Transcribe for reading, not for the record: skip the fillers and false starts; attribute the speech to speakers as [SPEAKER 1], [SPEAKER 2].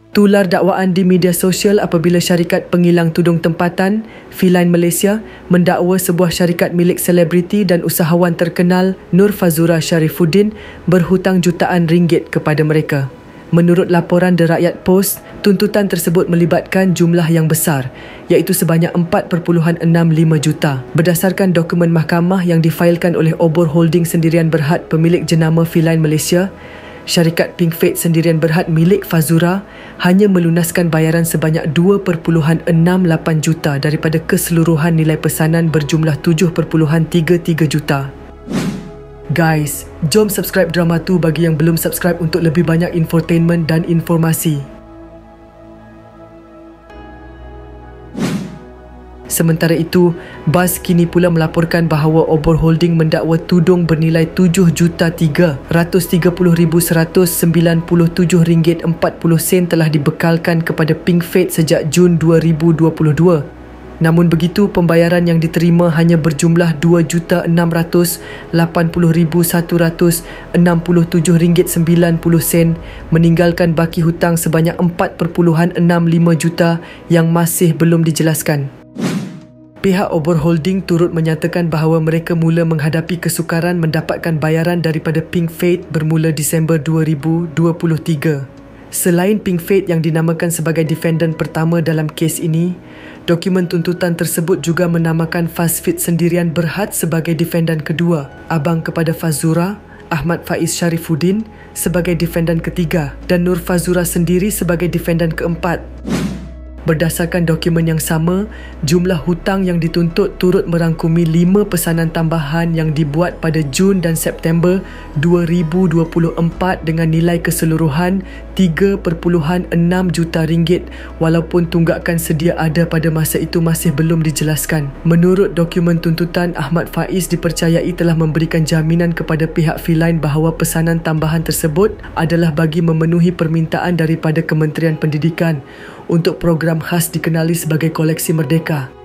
[SPEAKER 1] Tular dakwaan di media sosial apabila syarikat pengilang tudung tempatan, Filine Malaysia, mendakwa sebuah syarikat milik selebriti dan usahawan terkenal Nur Fazura Sharifuddin berhutang jutaan ringgit kepada mereka. Menurut laporan The Rakyat Post, tuntutan tersebut melibatkan jumlah yang besar, iaitu sebanyak 4.65 juta. Berdasarkan dokumen mahkamah yang difailkan oleh Obor Holding Sendirian Berhad pemilik jenama Filine Malaysia, syarikat Pink Fate Sendirian Berhad milik Fazura hanya melunaskan bayaran sebanyak 2.68 juta daripada keseluruhan nilai pesanan berjumlah 7.33 juta. Guys, jom subscribe Drama 2 bagi yang belum subscribe untuk lebih banyak infotainment dan informasi. Sementara itu, BAS kini pula melaporkan bahawa Obor Holding mendakwa tudung bernilai RM7,331,197.40 telah dibekalkan kepada Pink Fate sejak Jun 2022. Namun begitu, pembayaran yang diterima hanya berjumlah RM2,680,167.90 meninggalkan baki hutang sebanyak 4.65 juta yang masih belum dijelaskan. Pihak Obor Holding turut menyatakan bahawa mereka mula menghadapi kesukaran mendapatkan bayaran daripada Pink Fate bermula Disember 2023. Selain Pink Fate yang dinamakan sebagai defendant pertama dalam kes ini, dokumen tuntutan tersebut juga menamakan Fazfit Sendirian Berhad sebagai defendant kedua, abang kepada Fazura, Ahmad Faiz Sharifuddin sebagai defendant ketiga dan Nur Fazura sendiri sebagai defendant keempat. Berdasarkan dokumen yang sama, jumlah hutang yang dituntut turut merangkumi 5 pesanan tambahan yang dibuat pada Jun dan September 2024 dengan nilai keseluruhan 3.6 juta ringgit walaupun tunggakan sedia ada pada masa itu masih belum dijelaskan. Menurut dokumen tuntutan, Ahmad Faiz dipercayai telah memberikan jaminan kepada pihak Filine bahawa pesanan tambahan tersebut adalah bagi memenuhi permintaan daripada Kementerian Pendidikan untuk program khas dikenali sebagai Koleksi Merdeka.